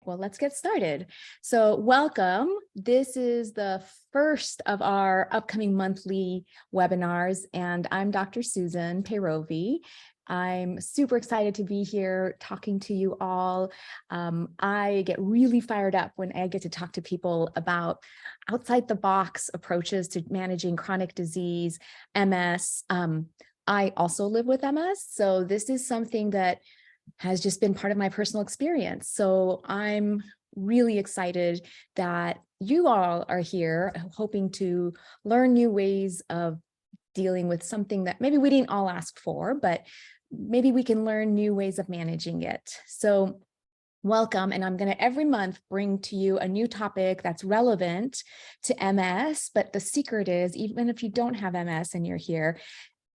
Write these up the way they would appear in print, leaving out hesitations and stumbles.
well, let's get started. So welcome. This is the first of our upcoming monthly webinars, and I'm Dr. Susan Peyrovi. I'm super excited to be here talking to you all. I get really fired up when I get to talk to people about outside the box approaches to managing chronic disease, MS. I also live with MS, so this is something that has just been part of my personal experience. So I'm really excited that you all are here, hoping to learn new ways of dealing with something that maybe we didn't all ask for, but maybe we can learn new ways of managing it. So welcome, and I'm going to every month bring to you a new topic that's relevant to MS, but the secret is, even if you don't have MS and you're here,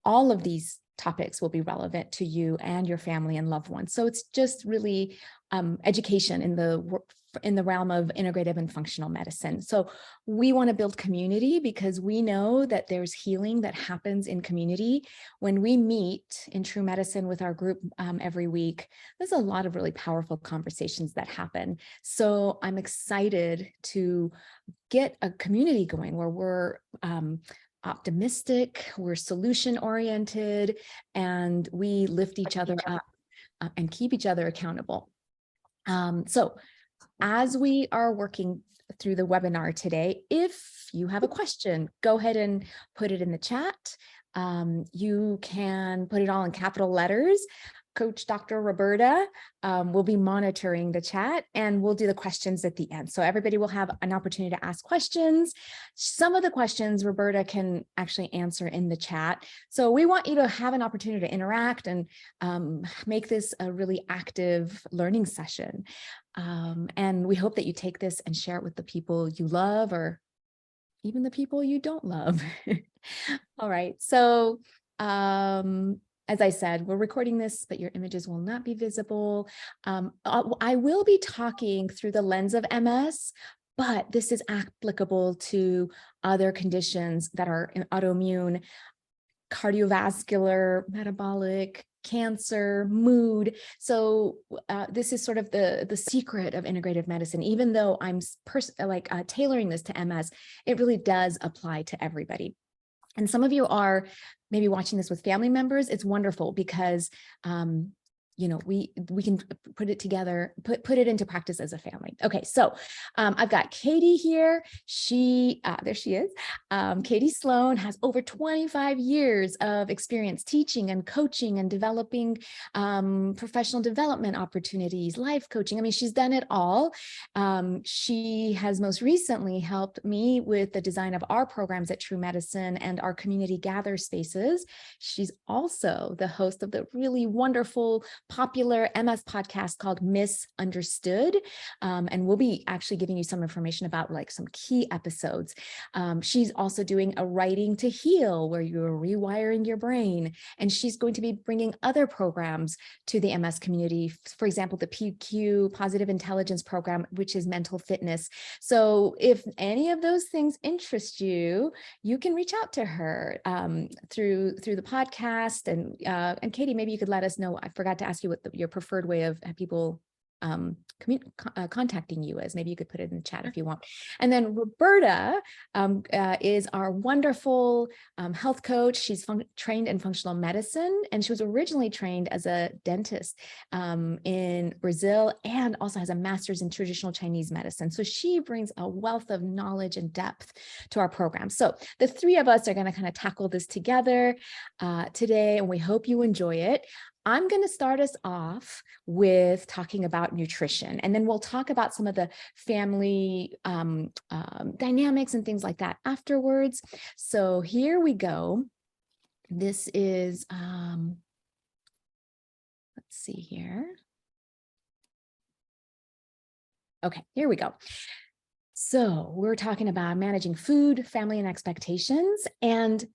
all of these topics will be relevant to you and your family and loved ones. So it's just really education in the realm of integrative and functional medicine. So we want to build community because we know that there's healing that happens in community. When we meet in True Medicine with our group every week, there's a lot of really powerful conversations that happen. So I'm excited to get a community going where we're optimistic, we're solution oriented, and we lift each other up and keep each other accountable. So as we are working through the webinar today, if you have a question, go ahead and put it in the chat. You can put it all in capital letters. Coach Dr. Roberta will be monitoring the chat, and we'll do the questions at the end. So everybody will have an opportunity to ask questions. Some of the questions Roberta can actually answer in the chat. So we want you to have an opportunity to interact and make this a really active learning session. And we hope that you take this and share it with the people you love, or even the people you don't love. All right, so as I said, we're recording this, but your images will not be visible. I will be talking through the lens of MS, but this is applicable to other conditions that are autoimmune, cardiovascular, metabolic, cancer, mood. So this is sort of the secret of integrative medicine. Even though I'm tailoring this to MS, it really does apply to everybody. And some of you are maybe watching this with family members. It's wonderful because you know, we can put it together, put it into practice as a family. Okay, so I've got Katie here. There she is. KT Sloan has over 25 years of experience teaching and coaching and developing professional development opportunities, life coaching. I mean, she's done it all. She has most recently helped me with the design of our programs at True Medicine and our community gather spaces. She's also the host of the really wonderful popular MS podcast called MS.UNDERSTOOD. And we'll be actually giving you some information about like some key episodes. She's also doing a Writing to Heal, where you're rewiring your brain. And she's going to be bringing other programs to the MS community. For example, the PQ, Positive Intelligence Program, which is mental fitness. So if any of those things interest you, you can reach out to her through the podcast. And Katie, maybe you could let us know. I forgot to ask you what your preferred way of people contacting you is. Maybe you could put it in the chat if you want. And then Roberta is our wonderful health coach. She's trained in functional medicine, and she was originally trained as a dentist in Brazil, and also has a master's in traditional Chinese medicine. So she brings a wealth of knowledge and depth to our program. So the three of us are going to kind of tackle this together today, and we hope you enjoy it. I'm going to start us off with talking about nutrition, and then we'll talk about some of the family dynamics and things like that afterwards. So here we go. This is, let's see here. Okay, here we go. So we're talking about managing food, family, and expectations. And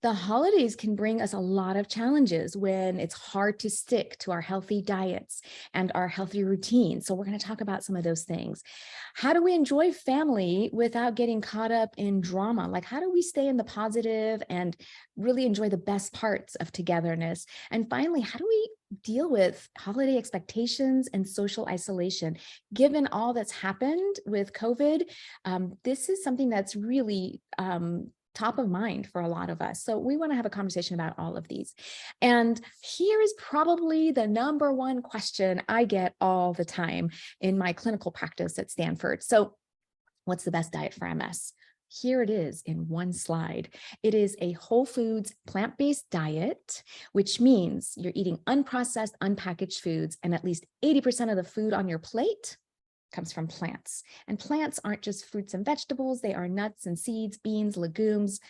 the holidays can bring us a lot of challenges when it's hard to stick to our healthy diets and our healthy routines. So we're going to talk about some of those things. How do we enjoy family without getting caught up in drama? Like, how do we stay in the positive and really enjoy the best parts of togetherness? And finally, how do we deal with holiday expectations and social isolation. Given all that's happened with COVID, this is something that's really top of mind for a lot of us. So we want to have a conversation about all of these. And here is probably the number one question I get all the time in my clinical practice at Stanford. So what's the best diet for MS? Here it is in one slide. It is a whole foods, plant-based diet, which means you're eating unprocessed, unpackaged foods, and at least 80% of the food on your plate comes from plants. And plants aren't just fruits and vegetables, they are nuts and seeds, beans, legumes,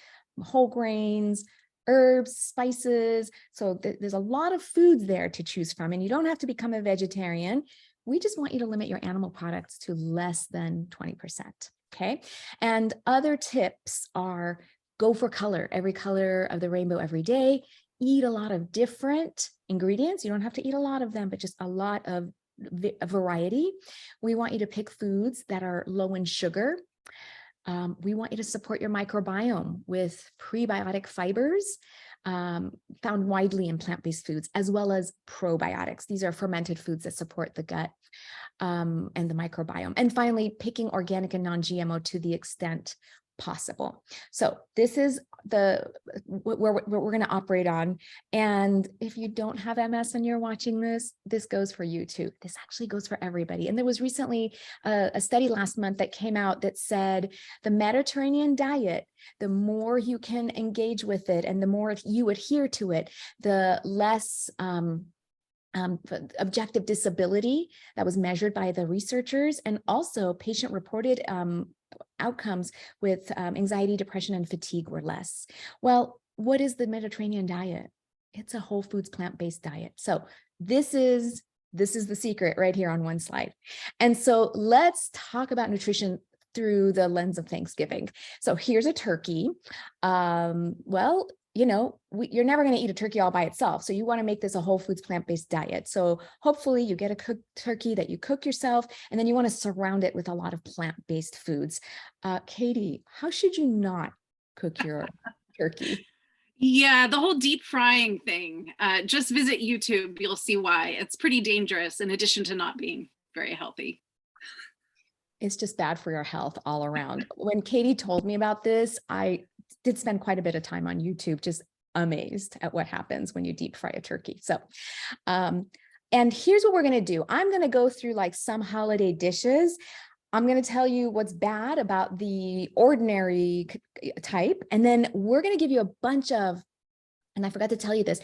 whole grains, herbs, spices. So there's a lot of foods there to choose from, and you don't have to become a vegetarian. We just want you to limit your animal products to less than 20%. Okay. And other tips are go for color, every color of the rainbow every day. Eat a lot of different ingredients. You don't have to eat a lot of them, but just a lot of variety. We want you to pick foods that are low in sugar. We want you to support your microbiome with prebiotic fibers found widely in plant-based foods, as well as probiotics. These are fermented foods that support the gut and the microbiome. And finally, picking organic and non-GMO to the extent possible. So this is where we're going to operate on. And if you don't have MS and you're watching this, this goes for you too. This actually goes for everybody. And there was recently a study last month that came out that said the Mediterranean diet, the more you can engage with it and the more you adhere to it, the less objective disability that was measured by the researchers, and also patient-reported outcomes with anxiety, depression, and fatigue were less. Well, what is the Mediterranean diet? It's a whole foods, plant-based diet. So this is the secret right here on one slide. And so let's talk about nutrition through the lens of Thanksgiving. So here's a turkey. Well, you know, you're never going to eat a turkey all by itself. So you want to make this a whole foods, plant-based diet. So hopefully you get a cooked turkey that you cook yourself, and then you want to surround it with a lot of plant-based foods. Katie, how should you not cook your turkey? Yeah, the whole deep frying thing, just visit YouTube, you'll see why. It's pretty dangerous in addition to not being very healthy. It's just bad for your health all around. When Katie told me about this, I did spend quite a bit of time on YouTube, just amazed at what happens when you deep fry a turkey. So, and here's what we're going to do. I'm going to go through like some holiday dishes. I'm going to tell you what's bad about the ordinary type. And then we're going to give you a bunch of, and I forgot to tell you this,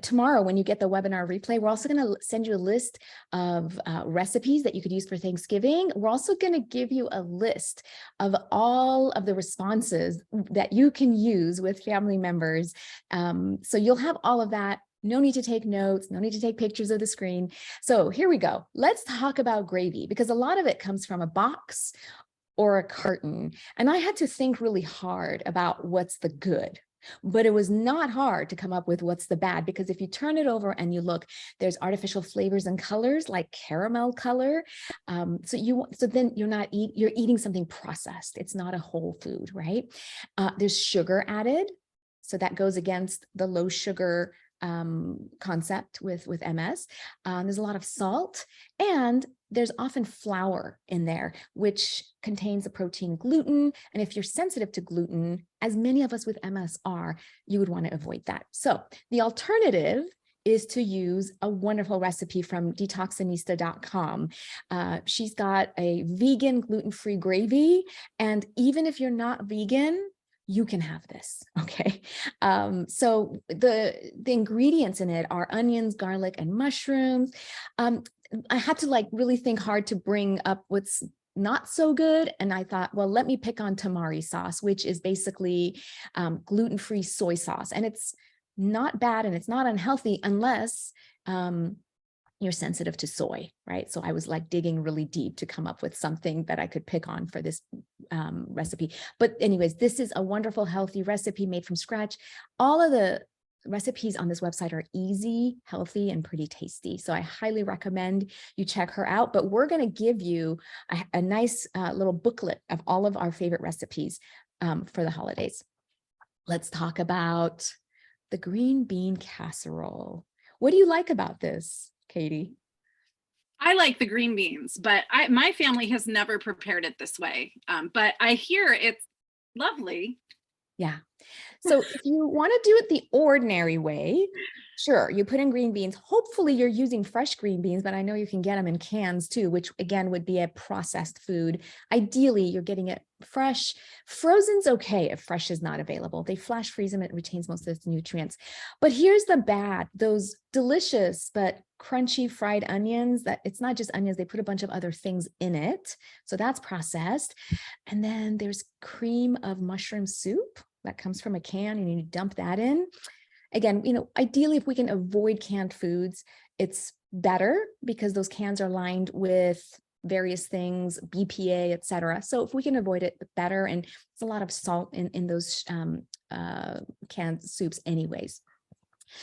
tomorrow when you get the webinar replay, we're also going to send you a list of recipes that you could use for Thanksgiving. We're also going to give you a list of all of the responses that you can use with family members. So you'll have all of that. No need to take notes, no need to take pictures of the screen. So here we go. Let's talk about gravy, because a lot of it comes from a box or a carton. And I had to think really hard about what's the good. But it was not hard to come up with what's the bad, because if you turn it over and you look, there's artificial flavors and colors like caramel color. So then you're eating something processed. It's not a whole food, right? There's sugar added. So that goes against the low sugar concept with MS. There's a lot of salt, and there's often flour in there, which contains the protein gluten. And if you're sensitive to gluten, as many of us with MS are, you would want to avoid that. So the alternative is to use a wonderful recipe from detoxinista.com. She's got a vegan gluten-free gravy. And even if you're not vegan, you can have this, okay? So the ingredients in it are onions, garlic, and mushrooms. I had to like really think hard to bring up what's not so good. And I thought, well, let me pick on tamari sauce, which is basically gluten-free soy sauce. And it's not bad and it's not unhealthy unless you're sensitive to soy, right? So I was like digging really deep to come up with something that I could pick on for this recipe. But anyways, this is a wonderful, healthy recipe made from scratch. All of the recipes on this website are easy, healthy, and pretty tasty. So I highly recommend you check her out. But we're going to give you a nice little booklet of all of our favorite recipes for the holidays. Let's talk about the green bean casserole. What do you like about this, Katie? I like the green beans, but my family has never prepared it this way. But I hear it's lovely. Yeah. So if you want to do it the ordinary way, sure, you put in green beans. Hopefully you're using fresh green beans, but I know you can get them in cans too, which again would be a processed food. Ideally, you're getting it fresh. Frozen's okay if fresh is not available. They flash freeze them, it retains most of its nutrients. But here's the bad, those delicious but crunchy fried onions, that it's not just onions, they put a bunch of other things in it. So that's processed. And then there's cream of mushroom soup that comes from a can, and you dump that in. Again, ideally, if we can avoid canned foods, it's better because those cans are lined with various things, BPA, et cetera. So if we can avoid it, better. And there's a lot of salt in those canned soups anyways.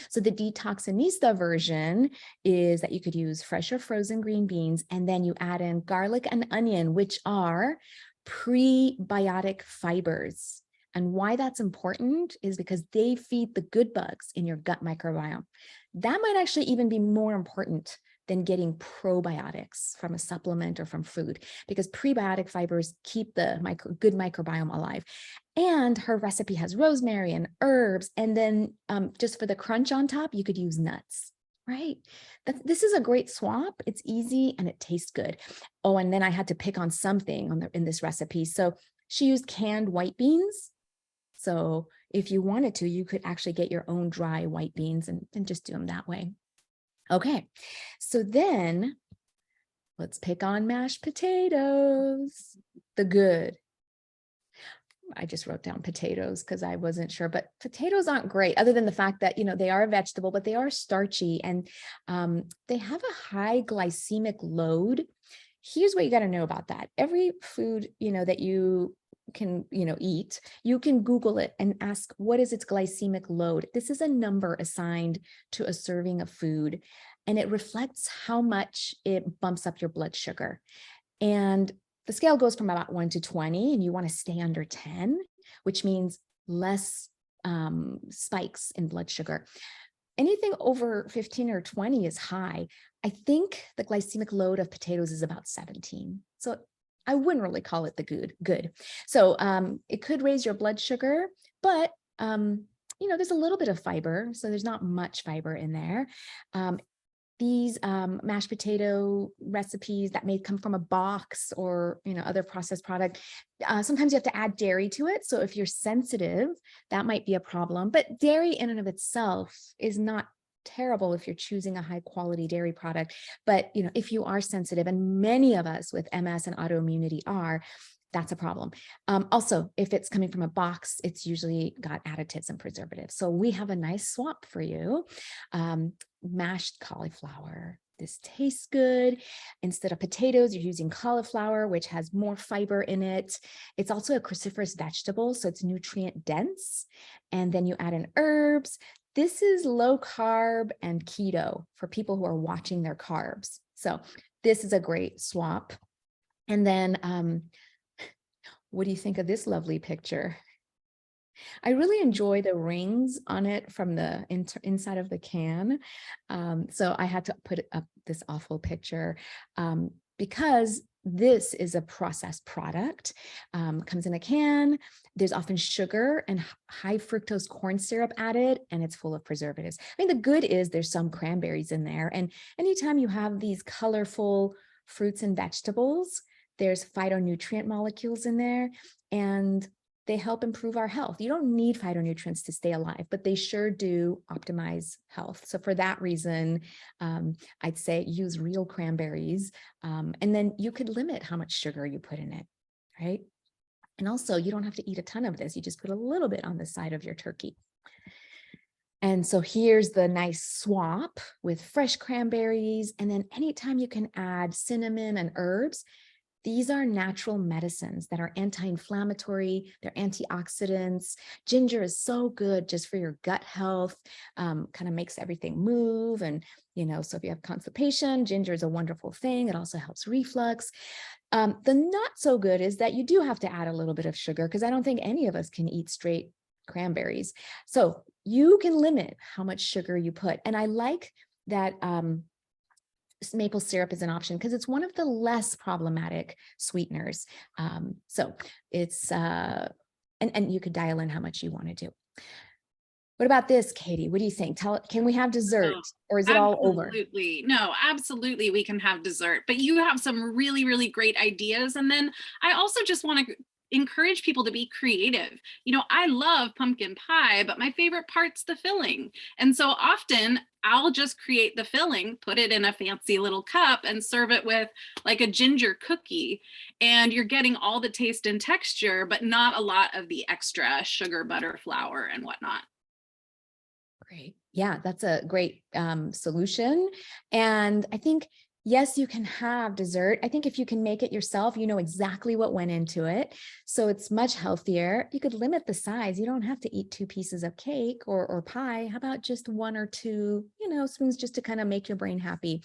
So the detoxinista version is that you could use fresh or frozen green beans, and then you add in garlic and onion, which are prebiotic fibers. And why that's important is because they feed the good bugs in your gut microbiome. That might actually even be more important than getting probiotics from a supplement or from food, because prebiotic fibers keep the good microbiome alive. And her recipe has rosemary and herbs. And then just for the crunch on top, you could use nuts, right? This is a great swap. It's easy and it tastes good. Oh, and then I had to pick on something in this recipe. So she used canned white beans. So if you wanted to, you could actually get your own dry white beans and just do them that way. Okay, so then let's pick on mashed potatoes, the good. I just wrote down potatoes because I wasn't sure, but potatoes aren't great other than the fact that, they are a vegetable, but they are starchy and they have a high glycemic load. Here's what you got to know about that. Every food, that you can, eat, you can Google it and ask, what is its glycemic load? This is a number assigned to a serving of food, and it reflects how much it bumps up your blood sugar. And the scale goes from about 1 to 20, and you want to stay under 10, which means less spikes in blood sugar. Anything over 15 or 20 is high. I think the glycemic load of potatoes is about 17. So I wouldn't really call it the good. So it could raise your blood sugar, but there's a little bit of fiber, so there's not much fiber in there. These mashed potato recipes that may come from a box or other processed product, sometimes you have to add dairy to it. So if you're sensitive, that might be a problem. But dairy in and of itself is not terrible if you're choosing a high quality dairy product. But if you are sensitive, and many of us with MS and autoimmunity are, that's a problem. Also, if it's coming from a box, it's usually got additives and preservatives. So we have a nice swap for you. Mashed cauliflower. This tastes good. Instead of potatoes, you're using cauliflower, which has more fiber in it. It's also a cruciferous vegetable, so it's nutrient dense. And then you add in herbs. This is low carb and keto for people who are watching their carbs. So this is a great swap. And then what do you think of this lovely picture? I really enjoy the rings on it from the inside of the can. So I had to put up this awful picture because this is a processed product, comes in a can. There's often sugar and high fructose corn syrup added, and it's full of preservatives. I mean, the good is there's some cranberries in there. And anytime you have these colorful fruits and vegetables, there's phytonutrient molecules in there, and they help improve our health. You don't need phytonutrients to stay alive, but they sure do optimize health. So for that reason, I'd say use real cranberries, and then you could limit how much sugar you put in it, right? And also, you don't have to eat a ton of this. You just put a little bit on the side of your turkey. And so here's the nice swap with fresh cranberries. And then anytime you can add cinnamon and herbs, these are natural medicines that are anti-inflammatory, they're antioxidants. Ginger is so good just for your gut health, kind of makes everything move. And, so if you have constipation, ginger is a wonderful thing. It also helps reflux. The not so good is that you do have to add a little bit of sugar, because I don't think any of us can eat straight cranberries. So you can limit how much sugar you put. And I like that maple syrup is an option because it's one of the less problematic sweeteners. So it's, and you could dial in how much you want to do. What about this, Katie? What do you think? Can we have dessert or is it all over? Absolutely. No, absolutely. We can have dessert, but you have some really, really great ideas. And then I also just want to encourage people to be creative. I love pumpkin pie, but my favorite part's the filling. And so often I'll just create the filling, put it in a fancy little cup and serve it with like a ginger cookie. And you're getting all the taste and texture, but not a lot of the extra sugar, butter, flour, and whatnot. Great. Yeah, that's a great solution. And I think, yes, you can have dessert. I think if you can make it yourself, you know exactly what went into it. So it's much healthier. You could limit the size. You don't have to eat 2 pieces of cake or pie. How about just 1 or 2, spoons just to kind of make your brain happy.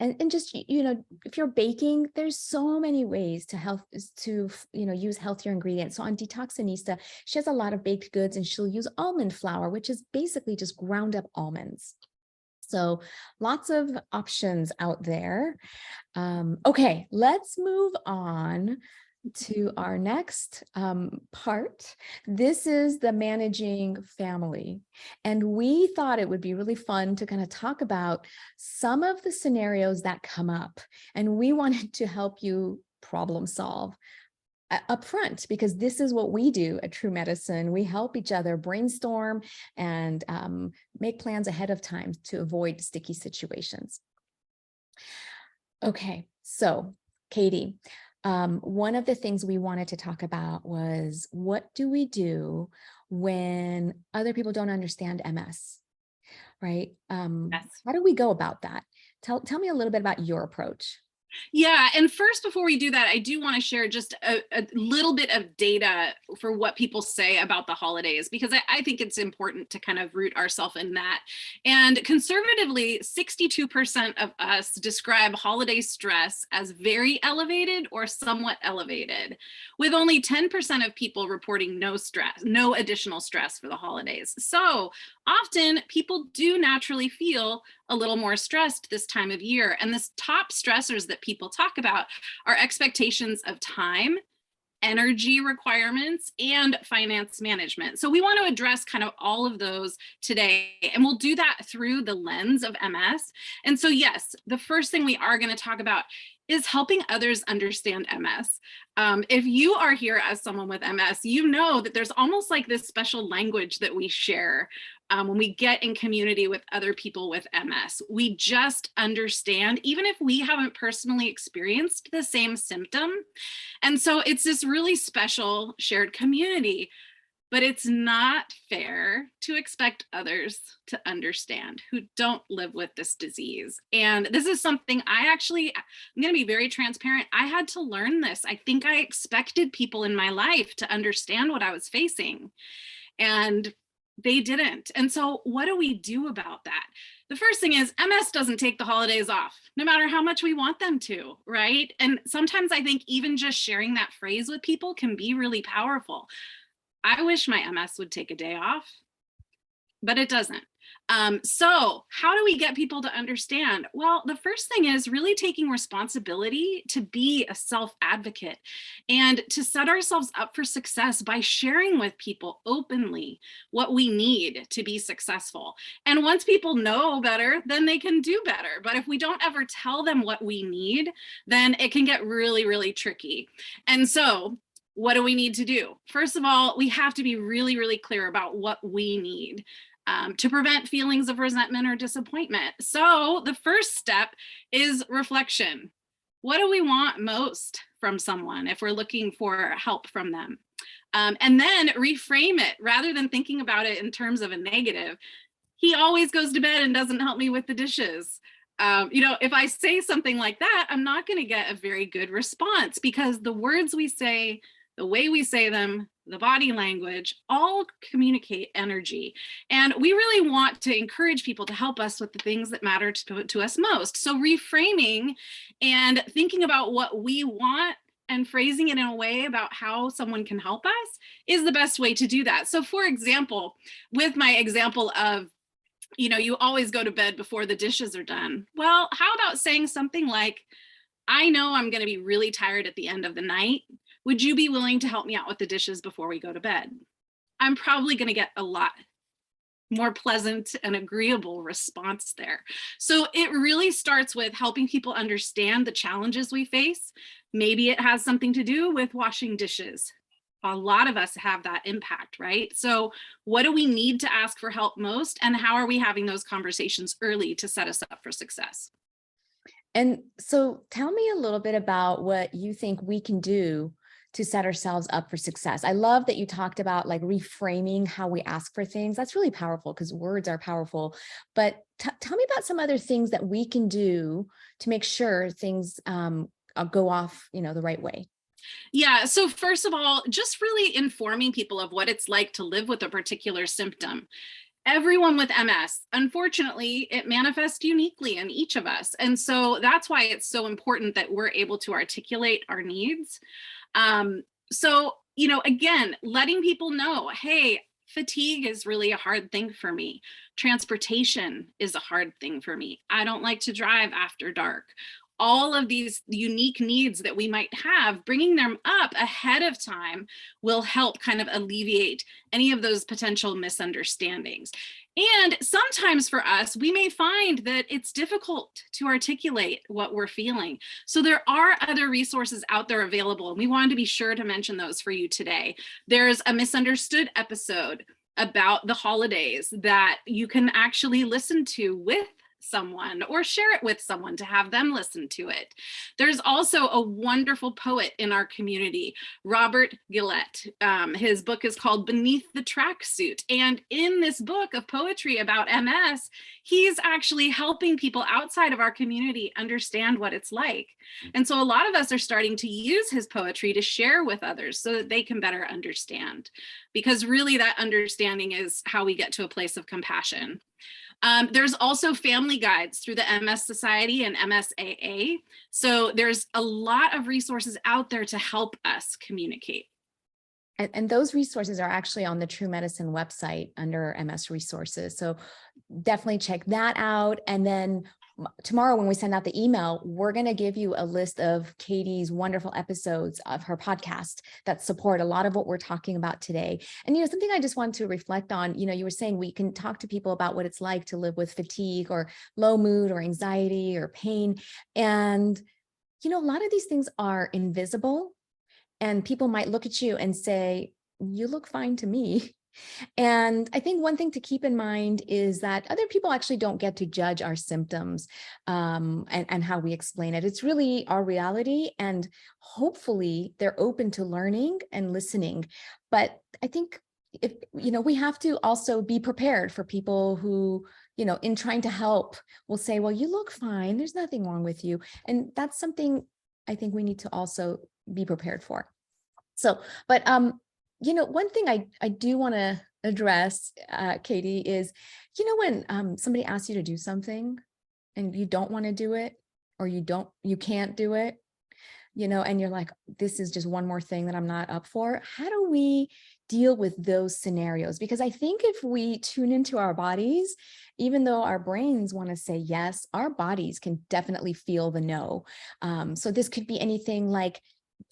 And just, if you're baking, there's so many ways to use healthier ingredients. So on Detoxinista, she has a lot of baked goods and she'll use almond flour, which is basically just ground up almonds. So lots of options out there. Okay, let's move on to our next part. This is the managing family. And we thought it would be really fun to kind of talk about some of the scenarios that come up. And we wanted to help you problem solve up front, because this is what we do at True Medicine. We help each other brainstorm and make plans ahead of time to avoid sticky situations. Okay, so Katie, one of the things we wanted to talk about was, what do we do when other people don't understand MS, right? Yes. How do we go about that? Tell me a little bit about your approach. Yeah. And first, before we do that, I do want to share just a little bit of data for what people say about the holidays, because I think it's important to kind of root ourselves in that. And conservatively, 62% of us describe holiday stress as very elevated or somewhat elevated, with only 10% of people reporting no stress, no additional stress for the holidays. So often people do naturally feel a little more stressed this time of year. And the top stressors that people talk about are expectations of time, energy requirements, and finance management. So we want to address kind of all of those today, and we'll do that through the lens of MS. And so, yes, the first thing we are going to talk about is helping others understand MS. If you are here as someone with MS, you know that there's almost like this special language that we share when we get in community with other people with MS. We just understand, even if we haven't personally experienced the same symptom. And so it's this really special shared community. But it's not fair to expect others to understand who don't live with this disease. And this is something I'm going to be very transparent. I had to learn this. I think I expected people in my life to understand what I was facing, and they didn't. And so what do we do about that? The first thing is, MS doesn't take the holidays off, no matter how much we want them to, right? And sometimes I think even just sharing that phrase with people can be really powerful. I wish my MS would take a day off, but it doesn't. So how do we get people to understand? Well, the first thing is really taking responsibility to be a self-advocate and to set ourselves up for success by sharing with people openly what we need to be successful. And once people know better, then they can do better. But if we don't ever tell them what we need, then it can get really, really tricky. And so what do we need to do? First of all, we have to be really, really clear about what we need to prevent feelings of resentment or disappointment. So the first step is reflection. What do we want most from someone if we're looking for help from them? And then reframe it rather than thinking about it in terms of a negative. He always goes to bed and doesn't help me with the dishes. If I say something like that, I'm not going to get a very good response, because the words we say, the way we say them, the body language, all communicate energy. And we really want to encourage people to help us with the things that matter to us most. So reframing and thinking about what we want and phrasing it in a way about how someone can help us is the best way to do that. So for example, with my example of you always go to bed before the dishes are done. Well, how about saying something like, I know I'm going to be really tired at the end of the night. Would you be willing to help me out with the dishes before we go to bed? I'm probably going to get a lot more pleasant and agreeable response there. So it really starts with helping people understand the challenges we face. Maybe it has something to do with washing dishes. A lot of us have that impact, right? So what do we need to ask for help most? And how are we having those conversations early to set us up for success? And so tell me a little bit about what you think we can do to set ourselves up for success. I love that you talked about like reframing how we ask for things. That's really powerful because words are powerful. But tell me about some other things that we can do to make sure things go off, the right way. Yeah. So, first of all, just really informing people of what it's like to live with a particular symptom. Everyone with MS, unfortunately, it manifests uniquely in each of us. And so that's why it's so important that we're able to articulate our needs. Again, letting people know, hey, fatigue is really a hard thing for me. Transportation is a hard thing for me. I don't like to drive after dark. All of these unique needs that we might have, bringing them up ahead of time will help kind of alleviate any of those potential misunderstandings. And sometimes for us, we may find that it's difficult to articulate what we're feeling. So there are other resources out there available, and we wanted to be sure to mention those for you today. There's a Misunderstood episode about the holidays that you can actually listen to with someone or share it with someone to have them listen to it. There's also a wonderful poet in our community, Robert Gillette. His book is called Beneath the Tracksuit. And in this book of poetry about MS, he's actually helping people outside of our community understand what it's like. And so a lot of us are starting to use his poetry to share with others so that they can better understand. Because really, that understanding is how we get to a place of compassion. There's also family guides through the MS Society and MSAA. So there's a lot of resources out there to help us communicate. And those resources are actually on the True Medicine website under MS resources. So definitely check that out. And then tomorrow when we send out the email, we're going to give you a list of Katie's wonderful episodes of her podcast that support a lot of what we're talking about today. And, something I just want to reflect on, you were saying we can talk to people about what it's like to live with fatigue or low mood or anxiety or pain. And, a lot of these things are invisible. And people might look at you and say, you look fine to me. And I think one thing to keep in mind is that other people actually don't get to judge our symptoms and how we explain it. It's really our reality. And hopefully they're open to learning and listening. But I think if we have to also be prepared for people who, in trying to help will say, well, you look fine. There's nothing wrong with you. And that's something I think we need to also be prepared for. So, but one thing I do want to address, Katie, is, when somebody asks you to do something and you don't want to do it, or you can't do it, and you're like, this is just one more thing that I'm not up for. How do we deal with those scenarios? Because I think if we tune into our bodies, even though our brains want to say yes, our bodies can definitely feel the no. So this could be anything like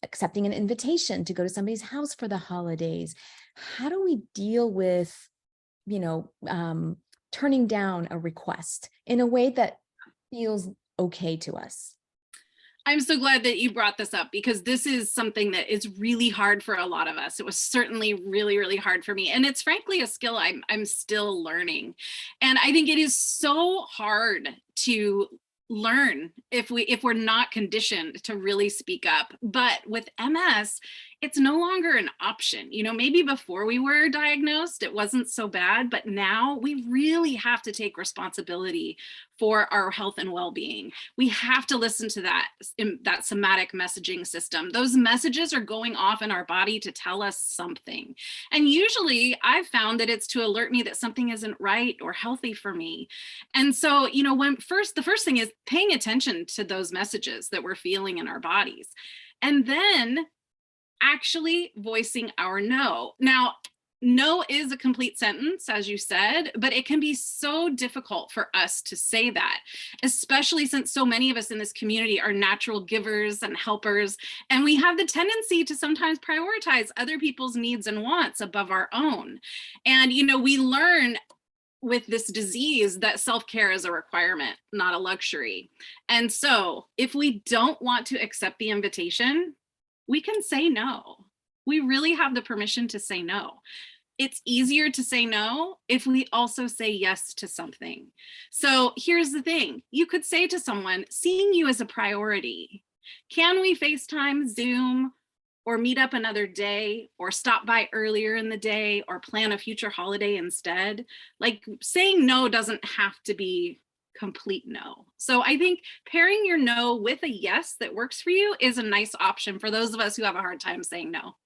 accepting an invitation to go to somebody's house for the holidays. How do we deal with, turning down a request in a way that feels okay to us? I'm so glad that you brought this up because this is something that is really hard for a lot of us. It was certainly really, really hard for me. And it's frankly a skill I'm still learning. And I think it is so hard to learn if we're not conditioned to really speak up. But with MS, it's no longer an option. Maybe before we were diagnosed, it wasn't so bad, but now we really have to take responsibility for our health and well-being. We have to listen to that somatic messaging system. Those messages are going off in our body to tell us something. And usually I've found that it's to alert me that something isn't right or healthy for me. And so, the first thing is paying attention to those messages that we're feeling in our bodies. And then actually voicing our no. Now, no is a complete sentence, as you said, but it can be so difficult for us to say that, especially since so many of us in this community are natural givers and helpers. And we have the tendency to sometimes prioritize other people's needs and wants above our own. And, we learn with this disease that self-care is a requirement, not a luxury. And so if we don't want to accept the invitation, we can say no. We really have the permission to say no. It's easier to say no if we also say yes to something. So here's the thing. You could say to someone, seeing you as a priority. Can we FaceTime, Zoom, or meet up another day, or stop by earlier in the day, or plan a future holiday instead? Like, saying no doesn't have to be complete no. So I think pairing your no with a yes that works for you is a nice option for those of us who have a hard time saying no.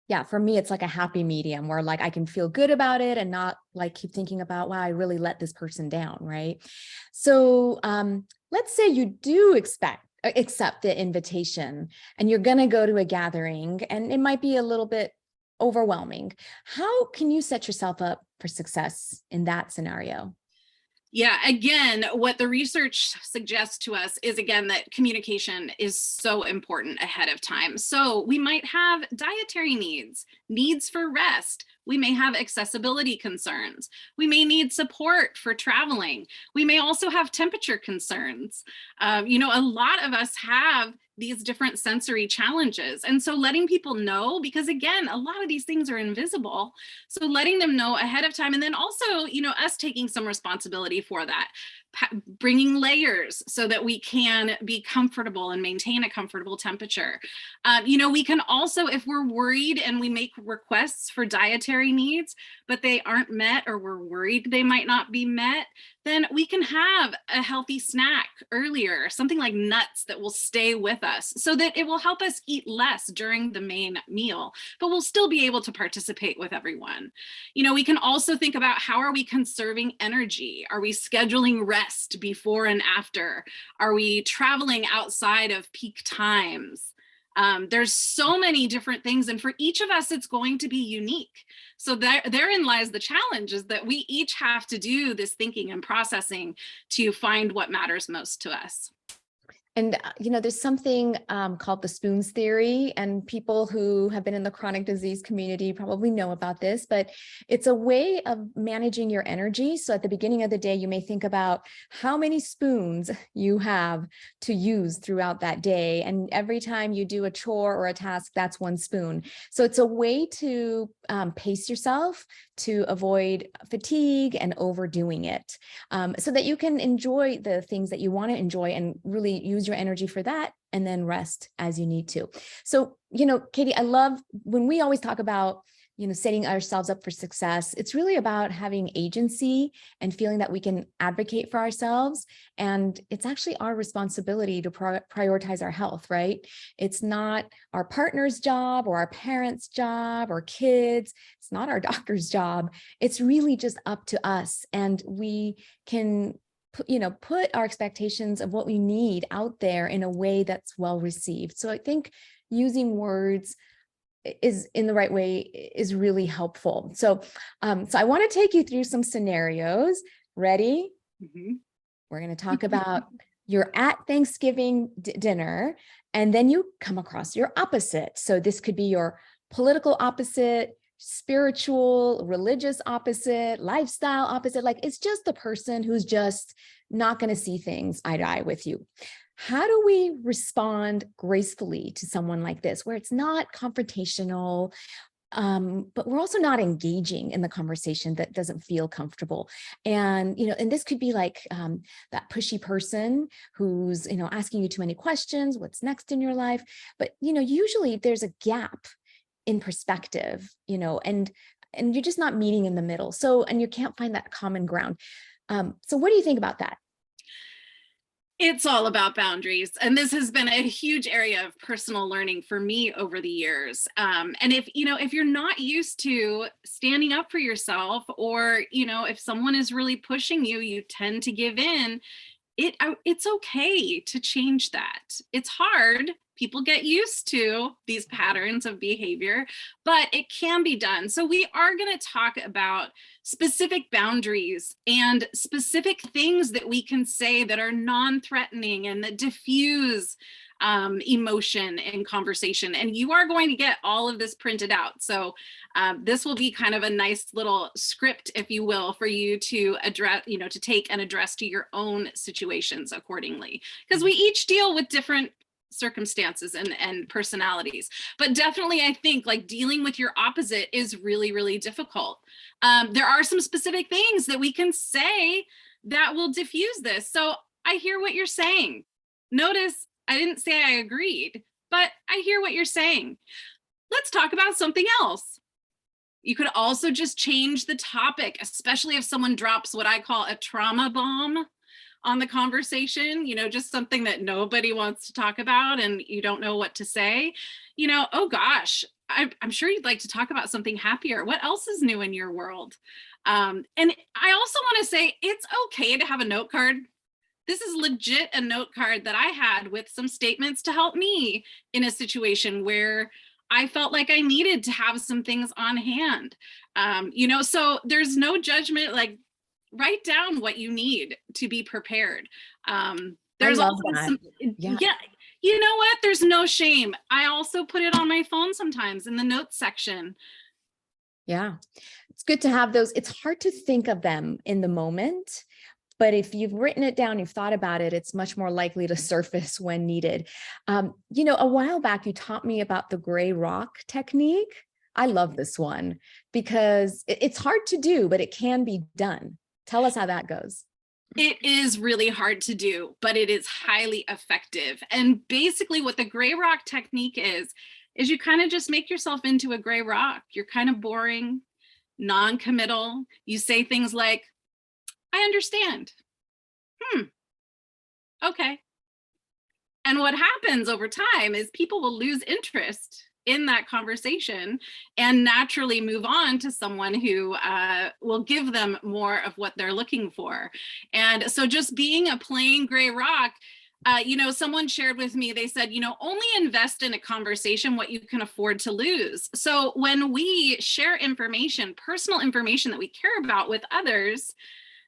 Yeah, for me, it's like a happy medium where like I can feel good about it and not like keep thinking about, wow, I really let this person down, right? So let's say you do accept the invitation and you're going to go to a gathering and it might be a little bit overwhelming. How can you set yourself up for success in that scenario? Yeah, again, what the research suggests to us is, again, that communication is so important ahead of time. So we might have dietary needs, needs for rest. We may have accessibility concerns. We may need support for traveling. We may also have temperature concerns. A lot of us have these different sensory challenges. And so letting people know, because again, a lot of these things are invisible. So letting them know ahead of time, and then also, us taking some responsibility for that, bringing layers so that we can be comfortable and maintain a comfortable temperature. We can also, if we're worried and we make requests for dietary needs, but they aren't met, or we're worried they might not be met, then we can have a healthy snack earlier, something like nuts that will stay with us so that it will help us eat less during the main meal, but we'll still be able to participate with everyone. We can also think about, how are we conserving energy? Are we scheduling rest before and after? Are we traveling outside of peak times? There's so many different things, and for each of us, it's going to be unique. So therein lies the challenge, is that we each have to do this thinking and processing to find what matters most to us. And, there's something called the spoons theory, and people who have been in the chronic disease community probably know about this, but it's a way of managing your energy. So at the beginning of the day, you may think about how many spoons you have to use throughout that day. And every time you do a chore or a task, that's one spoon. So it's a way to pace yourself, to avoid fatigue and overdoing it, so that you can enjoy the things that you want to enjoy and really use your energy for that, and then rest as you need to. So, Katie, I love when we always talk about, setting ourselves up for success. It's really about having agency and feeling that we can advocate for ourselves. And it's actually our responsibility to prioritize our health, right? It's not our partner's job or our parents' job or kids. It's not our doctor's job. It's really just up to us. And we can put our expectations of what we need out there in a way that's well received. So I think using words is in the right way is really helpful. So, I want to take you through some scenarios. Ready? Mm-hmm. We're going to talk about you're at Thanksgiving dinner, and then you come across your opposite. So this could be your political opposite, spiritual, religious opposite, lifestyle opposite. Like, it's just the person who's just not going to see things eye to eye with you. How do we respond gracefully to someone like this, where it's not confrontational, but we're also not engaging in the conversation that doesn't feel comfortable? And, and this could be like that pushy person who's, asking you too many questions, what's next in your life. But, usually there's a gap in perspective, and you're just not meeting in the middle. So, and you can't find that common ground. So what do you think about that? It's all about boundaries. And this has been a huge area of personal learning for me over the years. And if you're not used to standing up for yourself, or, if someone is really pushing you, you tend to give in. it's okay to change that. It's hard. People get used to these patterns of behavior, but it can be done. So we are going to talk about specific boundaries and specific things that we can say that are non-threatening and that diffuse emotion in conversation. And you are going to get all of this printed out. So this will be kind of a nice little script, if you will, for you to address, to take and address to your own situations accordingly. Because we each deal with different circumstances and personalities. But definitely, I think like dealing with your opposite is really, really difficult. There are some specific things that we can say that will diffuse this. So I hear what you're saying. Notice I didn't say I agreed, but I hear what you're saying. Let's talk about something else. You could also just change the topic, especially if someone drops what I call a trauma bomb on the conversation, just something that nobody wants to talk about and you don't know what to say. Oh gosh, I'm sure you'd like to talk about something happier. What else is new in your world? And I also want to say it's okay to have a note card. This is legit a note card that I had with some statements to help me in a situation where I felt like I needed to have some things on hand. So there's no judgment, like write down what you need to be prepared. There's also some, yeah, you know what? There's no shame. I also put it on my phone sometimes in the notes section. Yeah, it's good to have those. It's hard to think of them in the moment, but if you've written it down, you've thought about it, it's much more likely to surface when needed. A while back, you taught me about the gray rock technique. I love this one because it's hard to do, but it can be done. Tell us how that goes. It is really hard to do, but it is highly effective. And basically what the gray rock technique is you kind of just make yourself into a gray rock. You're kind of boring, non-committal. You say things like, I understand. Okay. And what happens over time is people will lose interest in that conversation and naturally move on to someone who will give them more of what they're looking for. And so just being a plain gray rock, someone shared with me, they said, only invest in a conversation what you can afford to lose. So when we share information, personal information that we care about with others,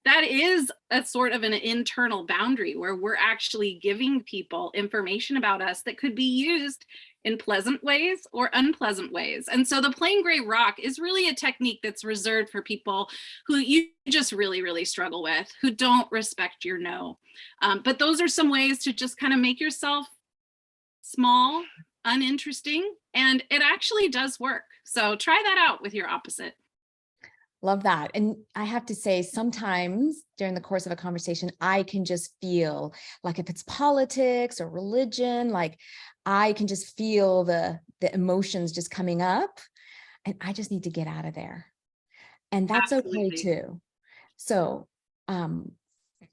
that is a sort of an internal boundary where we're actually giving people information about us that could be used in pleasant ways or unpleasant ways. And so the plain gray rock is really a technique that's reserved for people who you just really, really struggle with, who don't respect your no. But those are some ways to just kind of make yourself small, uninteresting, and it actually does work. So try that out with your opposite. Love that. And I have to say, sometimes during the course of a conversation, I can just feel like if it's politics or religion, like I can just feel the emotions just coming up and I just need to get out of there. And that's Absolutely. okay too. So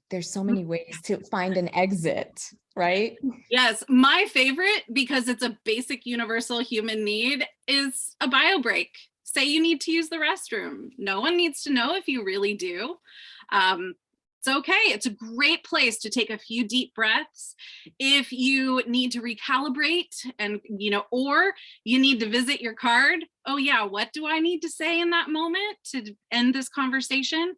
there's so many ways to find an exit, right? Yes, my favorite, because it's a basic universal human need, is a bio break. Say you need to use the restroom. No one needs to know if you really do. It's okay. It's a great place to take a few deep breaths. If you need to recalibrate and, or you need to visit your card. Oh yeah, what do I need to say in that moment to end this conversation?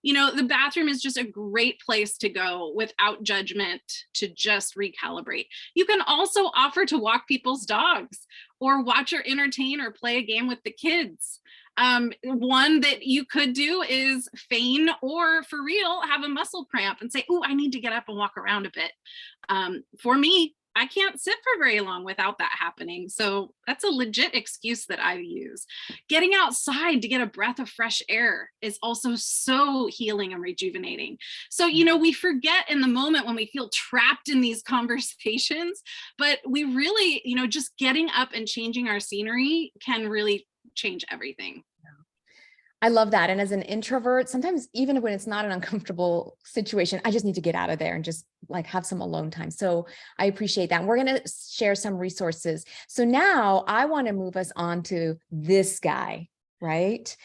The bathroom is just a great place to go without judgment to just recalibrate. You can also offer to walk people's dogs or watch or entertain or play a game with the kids. One that you could do is feign or for real have a muscle cramp and say, oh, I need to get up and walk around a bit. For me, I can't sit for very long without that happening. So that's a legit excuse that I use. Getting outside to get a breath of fresh air is also so healing and rejuvenating. So, we forget in the moment when we feel trapped in these conversations, but we really, just getting up and changing our scenery can really change everything. I love that. And as an introvert, sometimes even when it's not an uncomfortable situation, I just need to get out of there and just like have some alone time. So I appreciate that. And we're going to share some resources. So now I want to move us on to this guy right?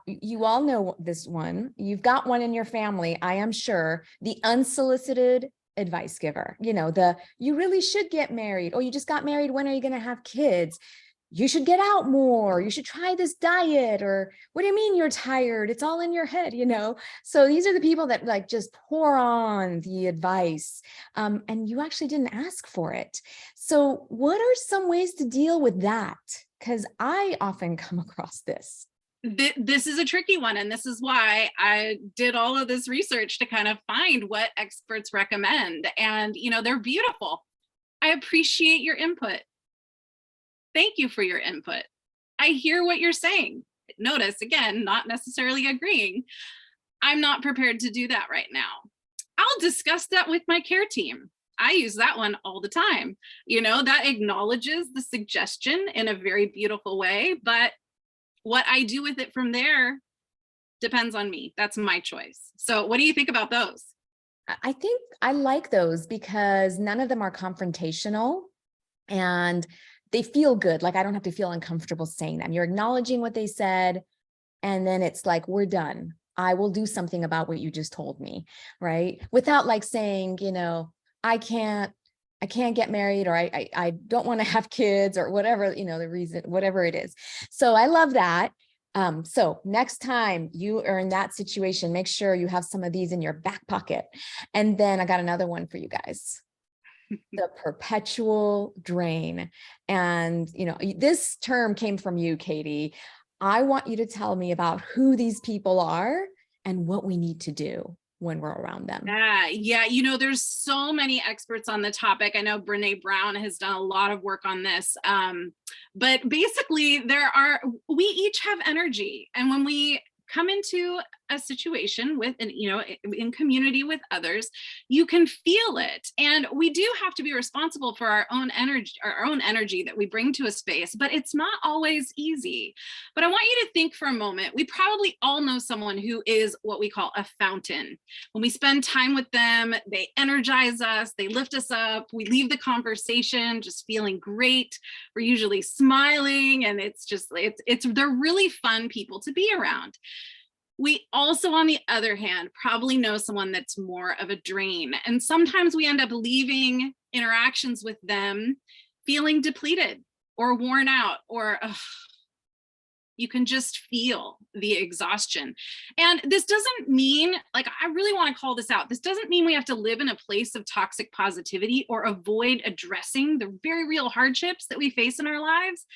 You all know this one. You've got one in your family, I am sure. The unsolicited advice giver, you really should get married. Oh, you just got married. When are you going to have kids? You should get out more. You should try this diet. Or what do you mean you're tired? It's all in your head. So these are the people that like just pour on the advice, and you actually didn't ask for it. So what are some ways to deal with that? Because I often come across this. This is a tricky one. And this is why I did all of this research to kind of find what experts recommend. And, they're beautiful. I appreciate your input. Thank you for your input. I hear what you're saying. Notice, again, not necessarily agreeing. I'm not prepared to do that right now. I'll discuss that with my care team. I use that one all the time. That acknowledges the suggestion in a very beautiful way, but what I do with it from there depends on me. That's my choice. So what do you think about those? I think I like those because none of them are confrontational and they feel good. Like I don't have to feel uncomfortable saying them. You're acknowledging what they said, and then it's like, we're done. I will do something about what you just told me, right? Without like saying, I can't get married, or I don't want to have kids, or whatever, the reason, whatever it is. So I love that. So next time you are in that situation, make sure you have some of these in your back pocket. And then I got another one for you guys. The perpetual drain. And, this term came from you, Katie. I want you to tell me about who these people are and what we need to do when we're around them. Yeah. There's so many experts on the topic. I know Brene Brown has done a lot of work on this. But basically we each have energy. And when we come into a situation with, and in community with others, you can feel it. And we do have to be responsible for our own energy that we bring to a space, but it's not always easy. But I want you to think for a moment. We probably all know someone who is what we call a fountain. When we spend time with them, they energize us, they lift us up, we leave the conversation just feeling great. We're usually smiling, and they're really fun people to be around. We also, on the other hand, probably know someone that's more of a drain. And sometimes we end up leaving interactions with them feeling depleted or worn out, or you can just feel the exhaustion. And this doesn't mean, like, I really want to call this out. This doesn't mean we have to live in a place of toxic positivity or avoid addressing the very real hardships that we face in our lives.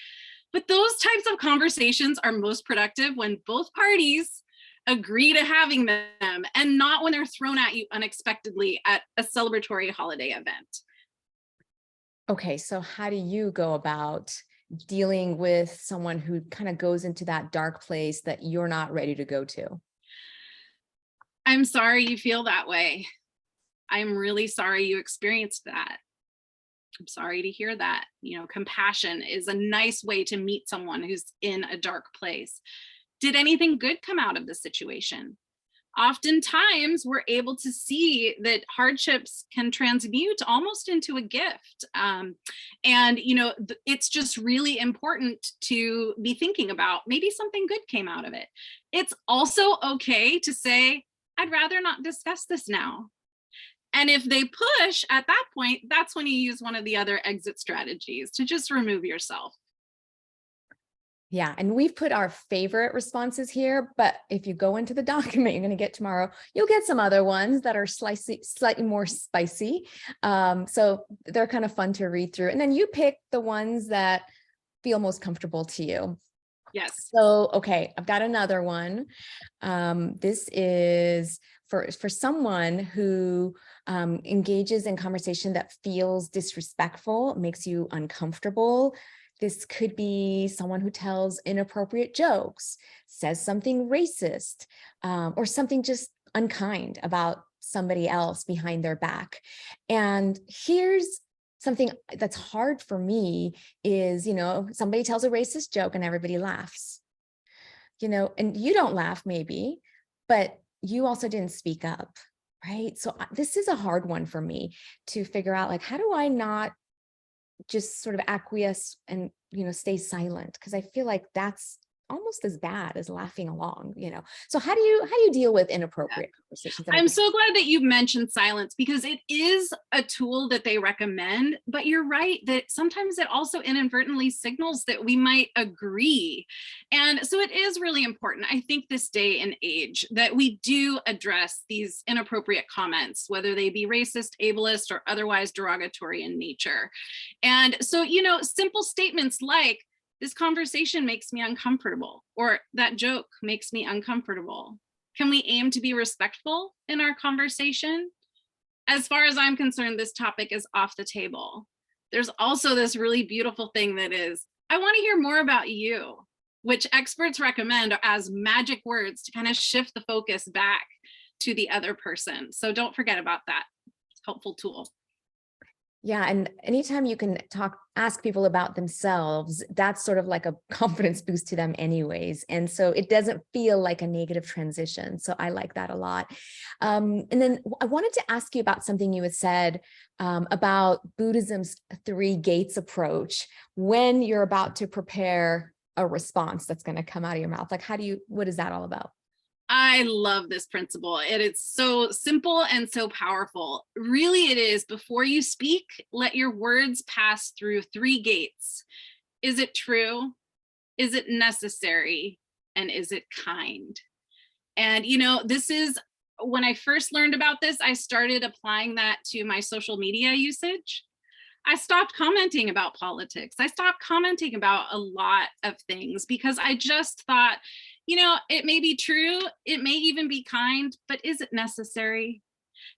But those types of conversations are most productive when both parties agree to having them, and not when they're thrown at you unexpectedly at a celebratory holiday event. Okay, so how do you go about dealing with someone who kind of goes into that dark place that you're not ready to go to? I'm sorry you feel that way. I'm really sorry you experienced that. I'm sorry to hear that. Compassion is a nice way to meet someone who's in a dark place. Did anything good come out of the situation? Oftentimes, we're able to see that hardships can transmute almost into a gift. It's just really important to be thinking about maybe something good came out of it. It's also okay to say, I'd rather not discuss this now. And if they push at that point, that's when you use one of the other exit strategies to just remove yourself. Yeah, and we've put our favorite responses here, but if you go into the document you're going to get tomorrow, you'll get some other ones that are slightly more spicy. So they're kind of fun to read through. And then you pick the ones that feel most comfortable to you. Yes. So, okay, I've got another one. This is for someone who engages in conversation that feels disrespectful, makes you uncomfortable. This could be someone who tells inappropriate jokes, says something racist, or something just unkind about somebody else behind their back. And here's something that's hard for me is, somebody tells a racist joke and everybody laughs, and you don't laugh maybe, but you also didn't speak up, right? So this is a hard one for me to figure out, like, how do I not just sort of acquiesce and, stay silent? Because I feel like that's almost as bad as laughing along, So how do you deal with inappropriate conversations? I'm so glad that you mentioned silence, because it is a tool that they recommend, but you're right that sometimes it also inadvertently signals that we might agree. And so it is really important, I think, this day and age, that we do address these inappropriate comments, whether they be racist, ableist, or otherwise derogatory in nature. And so, simple statements like, this conversation makes me uncomfortable, or that joke makes me uncomfortable. Can we aim to be respectful in our conversation? As far as I'm concerned, this topic is off the table. There's also this really beautiful thing that is, I want to hear more about you, which experts recommend as magic words to kind of shift the focus back to the other person. So don't forget about that. It's a helpful tool. Yeah. And anytime you can ask people about themselves, that's sort of like a confidence boost to them anyways. And so it doesn't feel like a negative transition. So I like that a lot. And then I wanted to ask you about something you had said about Buddhism's 3 gates approach when you're about to prepare a response that's going to come out of your mouth. Like, what is that all about? I love this principle. It is so simple and so powerful. Really, it is, before you speak, let your words pass through 3 gates. Is it true? Is it necessary? And is it kind? And, this is, when I first learned about this, I started applying that to my social media usage. I stopped commenting about politics. I stopped commenting about a lot of things because I just thought, it may be true, it may even be kind, but is it necessary?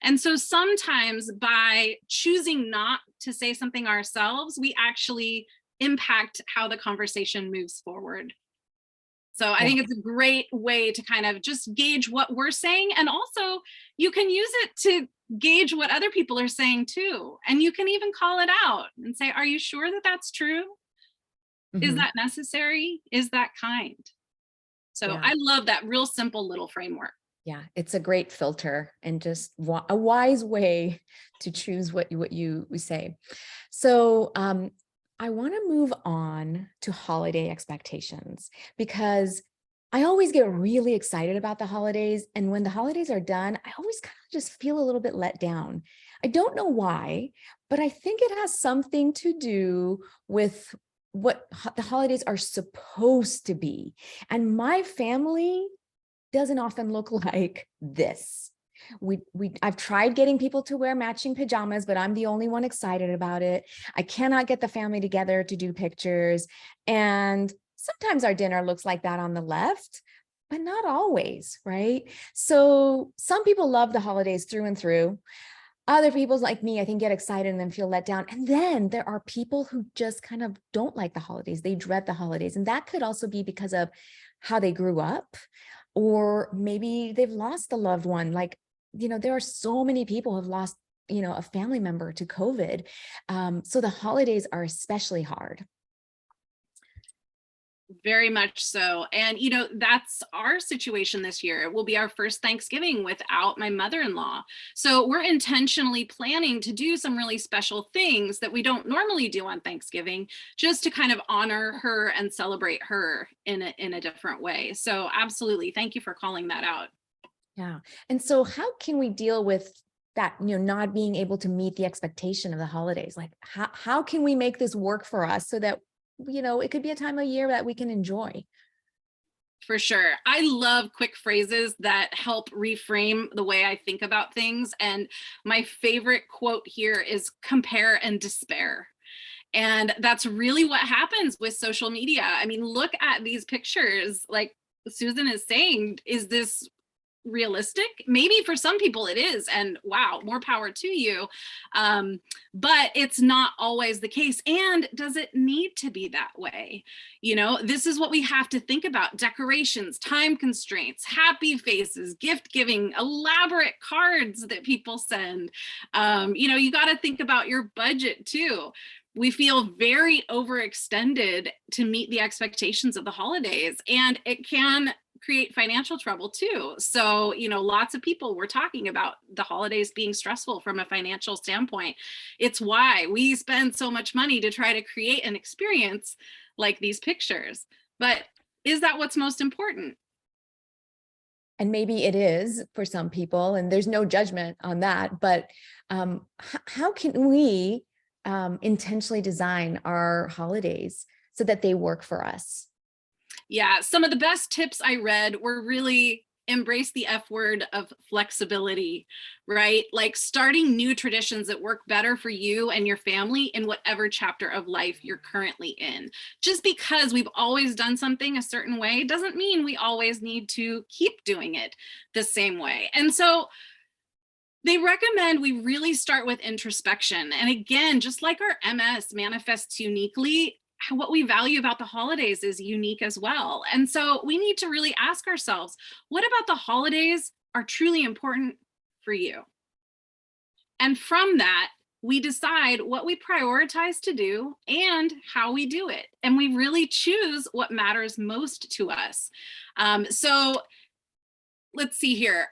And so sometimes by choosing not to say something ourselves, we actually impact how the conversation moves forward. So I think it's a great way to kind of just gauge what we're saying. And also you can use it to gauge what other people are saying too. And you can even call it out and say, are you sure that that's true? Is that necessary? Is that kind? So I love that real simple little framework. Yeah, it's a great filter and just a wise way to choose what you say. So I want to move on to holiday expectations, because I always get really excited about the holidays. And when the holidays are done, I always kind of just feel a little bit let down. I don't know why, but I think it has something to do with what the holidays are supposed to be. And my family doesn't often look like this. I've tried getting people to wear matching pajamas, but I'm the only one excited about it. I cannot get the family together to do pictures. And sometimes our dinner looks like that on the left, but not always, right? So some people love the holidays through and through. Other people like me, I think, get excited and then feel let down. And then there are people who just kind of don't like the holidays. They dread the holidays. And that could also be because of how they grew up, or maybe they've lost a loved one. Like, there are so many people who have lost, a family member to COVID. So the holidays are especially hard. Very much so. And, that's our situation this year. It will be our first Thanksgiving without my mother-in-law. So we're intentionally planning to do some really special things that we don't normally do on Thanksgiving, just to kind of honor her and celebrate her in a different way. So absolutely. Thank you for calling that out. Yeah. And so how can we deal with that, not being able to meet the expectation of the holidays? Like, how can we make this work for us so that it could be a time of year that we can enjoy? For sure. I love quick phrases that help reframe the way I think about things. And my favorite quote here is compare and despair. And that's really what happens with social media. I mean, look at these pictures. Like Susan is saying, is this realistic? Maybe for some people it is, and wow, more power to you. But it's not always the case. And does it need to be that way? This is what we have to think about: decorations, time constraints, happy faces, gift giving, elaborate cards that people send. You got to think about your budget too. We feel very overextended to meet the expectations of the holidays, and it can create financial trouble too. So, lots of people were talking about the holidays being stressful from a financial standpoint. It's why we spend so much money to try to create an experience like these pictures. But Is that what's most important? And maybe it is for some people, and there's no judgment on that, but how can we intentionally design our holidays so that they work for us? Yeah, some of the best tips I read were really embrace the F word of flexibility, right? Like starting new traditions that work better for you and your family in whatever chapter of life you're currently in. Just because we've always done something a certain way doesn't mean we always need to keep doing it the same way. And so they recommend we really start with introspection. And again, just like our MS manifests uniquely, what we value about the holidays is unique as well. And so we need to really ask ourselves, what about the holidays are truly important for you? And from that, we decide what we prioritize to do and how we do it. And we really choose what matters most to us. So let's see here.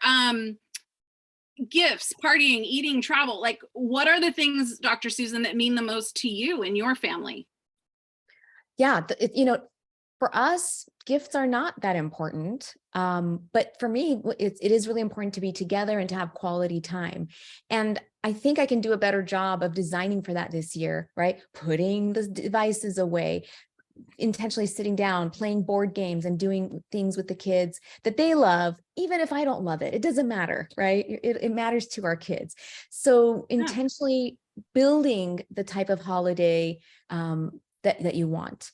Gifts, partying, eating, travel, like what are the things, Dr. Susan, that mean the most to you and your family? Yeah, for us, gifts are not that important. But for me, it is really important to be together and to have quality time. And I think I can do a better job of designing for that this year, right? Putting the devices away, intentionally sitting down, playing board games and doing things with the kids that they love, even if I don't love it, it doesn't matter, right? It matters to our kids. So Yeah. intentionally building the type of holiday that you want.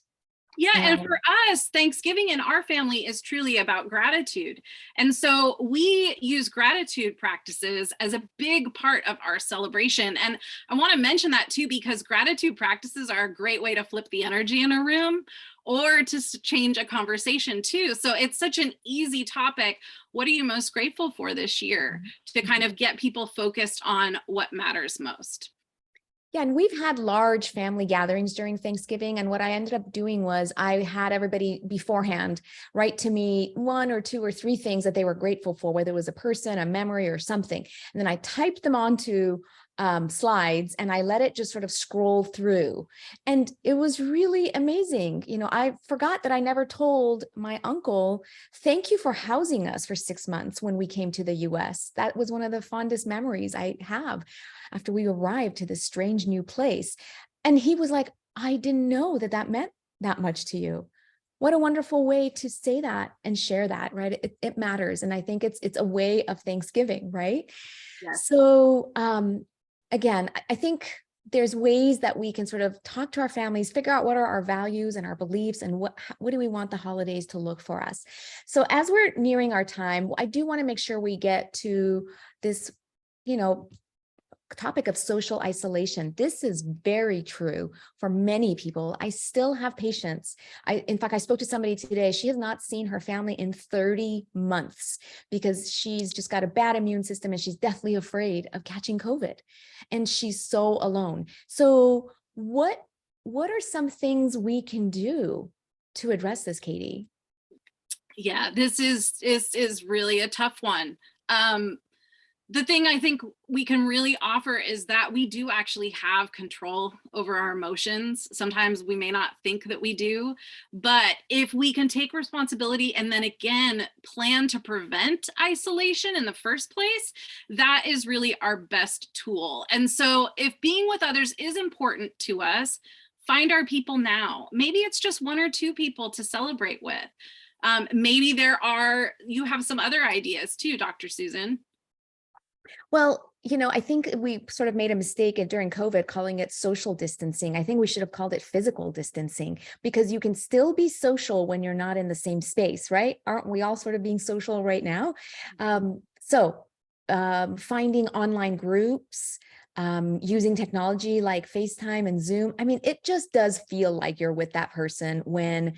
Yeah, and And for us, Thanksgiving in our family is truly about gratitude. And so we use gratitude practices as a big part of our celebration. And I want to mention that too, because gratitude practices are a great way to flip the energy in a room or to change a conversation too. So it's such an easy topic. What are you most grateful for this year? To kind of get people focused on what matters most. yeah, and we've had large family gatherings during Thanksgiving. And what I ended up doing was I had everybody beforehand write to me one or two or three things that they were grateful for, whether it was a person, a memory, or something. And then I typed them onto slides and I let it just sort of scroll through. And it was really amazing. I forgot that I never told my uncle, thank you for housing us for 6 months when we came to the US. That was one of the fondest memories I have after we arrived to this strange new place. And he was like, I didn't know that that meant that much to you. What a wonderful way to say that and share that, right? It matters. And I think it's a way of Thanksgiving, right? Yes. So again, I think there's ways that we can sort of talk to our families, figure out what are our values and our beliefs, and what do we want the holidays to look for us. So as we're nearing our time, I do want to make sure we get to this, topic of social isolation. This is very true for many people. I still have patients. In fact, I spoke to somebody today. She has not seen her family in 30 months because she's just got a bad immune system and she's deathly afraid of catching COVID. And she's so alone. So what are some things we can do to address this, Katie? Yeah, this is really a tough one. Um, the thing I think we can really offer is that we do actually have control over our emotions. Sometimes we may not think that we do, but if we can take responsibility and then again plan to prevent isolation in the first place, that is really our best tool. And so if being with others is important to us, find our people now. Maybe it's just one or two people to celebrate with. Maybe you have some other ideas too, Dr. Susan. Well, I think we sort of made a mistake during COVID calling it social distancing. I think we should have called it physical distancing because you can still be social when you're not in the same space, right? Aren't we all sort of being social right now? Finding online groups, using technology like FaceTime and Zoom. I mean, it just does feel like you're with that person when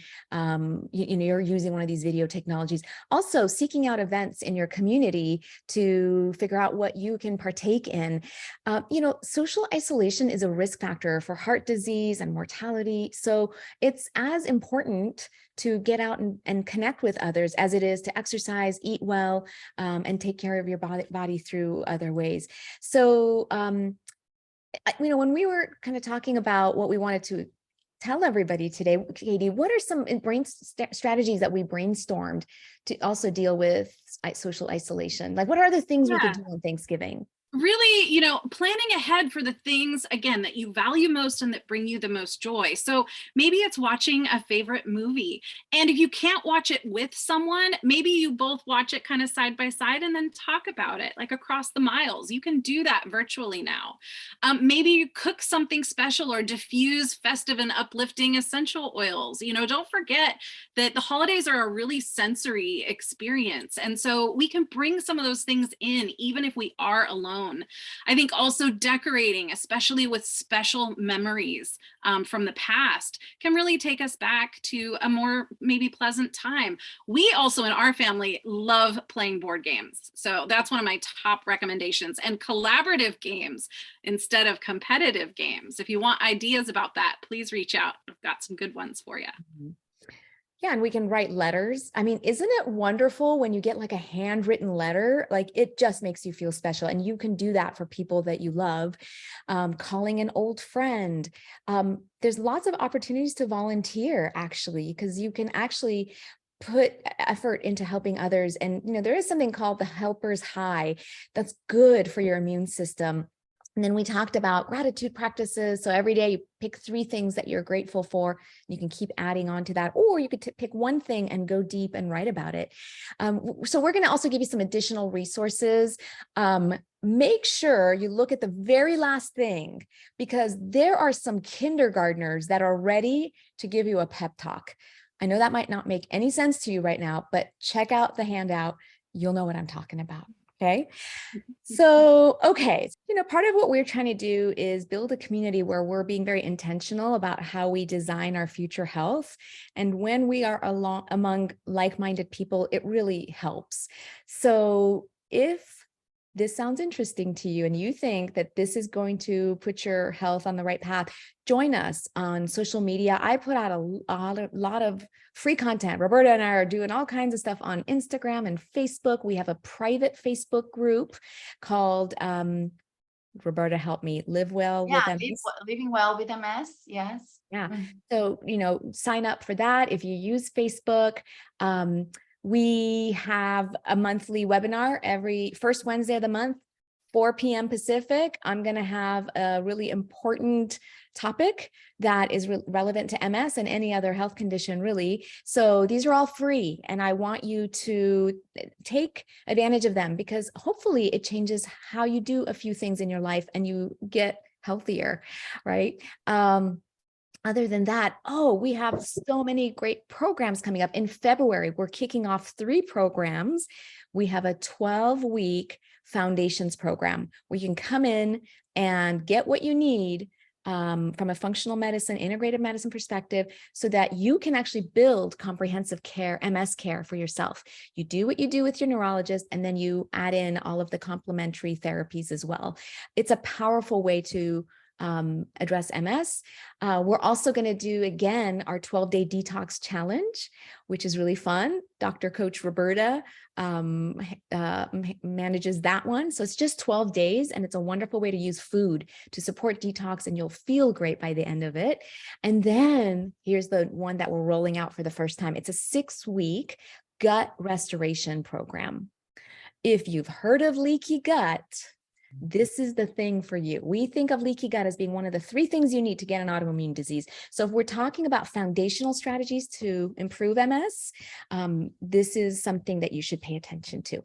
you're using one of these video technologies. Also, seeking out events in your community to figure out what you can partake in. Social isolation is a risk factor for heart disease and mortality. So it's as important to get out and connect with others as it is to exercise, eat well, and take care of your body through other ways. So, when we were kind of talking about what we wanted to tell everybody today, Katie, what are some strategies that we brainstormed to also deal with social isolation? Like, what are the things we could do on Thanksgiving? Really, planning ahead for the things, again, that you value most and that bring you the most joy. So maybe it's watching a favorite movie. And if you can't watch it with someone, maybe you both watch it kind of side by side and then talk about it, like across the miles. You can do that virtually now. Maybe you cook something special or diffuse festive and uplifting essential oils. Don't forget that the holidays are a really sensory experience. And so we can bring some of those things in, even if we are alone. I think also decorating, especially with special memories from the past, can really take us back to a more maybe pleasant time. We also in our family love playing board games. So that's one of my top recommendations, and collaborative games instead of competitive games. If you want ideas about that, please reach out. I've got some good ones for you. Yeah, and we can write letters. I mean, isn't it wonderful when you get like a handwritten letter? Like, it just makes you feel special. And you can do that for people that you love. Calling an old friend. There's lots of opportunities to volunteer, actually, because you can actually put effort into helping others. And, there is something called the helper's high that's good for your immune system. And then we talked about gratitude practices. So every day you pick 3 things that you're grateful for. You can keep adding on to that, or you could pick one thing and go deep and write about it. So we're going to also give you some additional resources. Make sure you look at the very last thing, because there are some kindergartners that are ready to give you a pep talk. I know that might not make any sense to you right now, but check out the handout. You'll know what I'm talking about. Okay. So, part of what we're trying to do is build a community where we're being very intentional about how we design our future health. And when we are among like-minded people, it really helps. So if this sounds interesting to you and you think that this is going to put your health on the right path, join us on social media. I put out a lot of free content. Roberta and I are doing all kinds of stuff on Instagram and Facebook. We have a private Facebook group called, Roberta, help me, Live Well with MS. Living Well with MS. Yes. Yeah. So, sign up for that if you use Facebook. We have a monthly webinar every first Wednesday of the month, 4 p.m. Pacific. I'm going to have a really important topic that is relevant to MS and any other health condition, really. So these are all free, and I want you to take advantage of them, because hopefully it changes how you do a few things in your life and you get healthier, right? Other than that, we have so many great programs coming up. In February, we're kicking off 3 programs. We have a 12-week foundations program where you can come in and get what you need from a functional medicine, integrative medicine perspective, so that you can actually build comprehensive care, MS care for yourself. You do what you do with your neurologist, and then you add in all of the complementary therapies as well. It's a powerful way to address MS. We're also going to do, again, our 12-day detox challenge, which is really fun. Dr. Coach Roberta manages that one. So it's just 12 days, and it's a wonderful way to use food to support detox, and you'll feel great by the end of it. And then here's the one that we're rolling out for the first time. It's a 6-week gut restoration program. If you've heard of leaky gut, this is the thing for you. We think of leaky gut as being one of the 3 things you need to get an autoimmune disease. So if we're talking about foundational strategies to improve MS, this is something that you should pay attention to.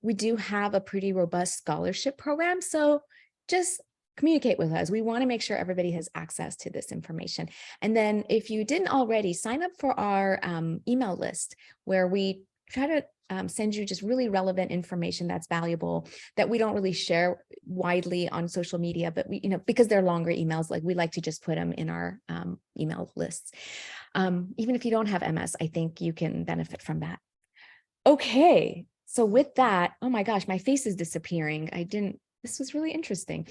We do have a pretty robust scholarship program, so just communicate with us. We want to make sure everybody has access to this information. And then if you didn't already, sign up for our email list, where we try to send you just really relevant information that's valuable, that we don't really share widely on social media, but we, because they're longer emails, like we like to just put them in our email lists. Even if you don't have MS, I think you can benefit from that. Okay, so with that, oh my gosh, my face is disappearing. This was really interesting.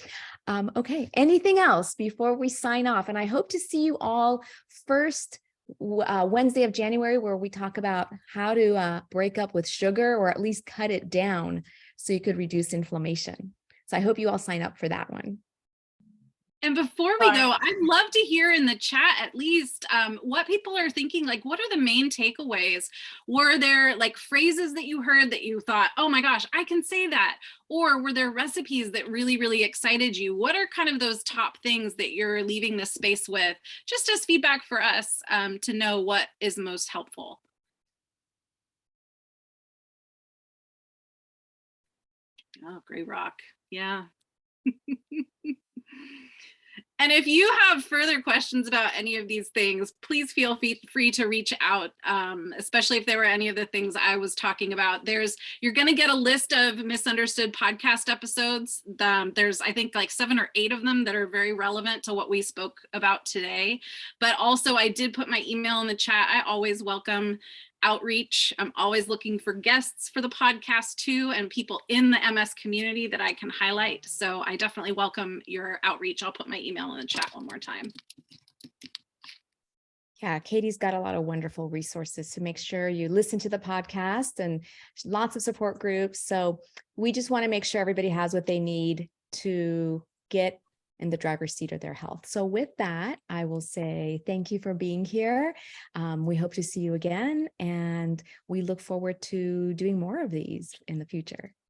Okay, anything else before we sign off? And I hope to see you all first Wednesday of January, where we talk about how to break up with sugar, or at least cut it down so you could reduce inflammation. So I hope you all sign up for that one. And before we Sorry. go, I'd love to hear in the chat at least what people are thinking, like what are the main takeaways? Were there like phrases that you heard that you thought, oh my gosh, I can say that? Or were there recipes that really, really excited you? What are kind of those top things that you're leaving this space with, just as feedback for us to know what is most helpful? Oh, Gray Rock. Yeah. And if you have further questions about any of these things, please feel free to reach out, especially if there were any of the things I was talking about. You're going to get a list of misunderstood podcast episodes. There's, I think, like 7 or 8 of them that are very relevant to what we spoke about today. But also, I did put my email in the chat. I always welcome outreach. I'm always looking for guests for the podcast too, and people in the MS community that I can highlight. So I definitely welcome your outreach. I'll put my email in the chat one more time. Yeah, Katie's got a lot of wonderful resources, so make sure you listen to the podcast and lots of support groups. So we just want to make sure everybody has what they need to get in the driver's seat of their health. So with that, I will say thank you for being here. We hope to see you again, and we look forward to doing more of these in the future.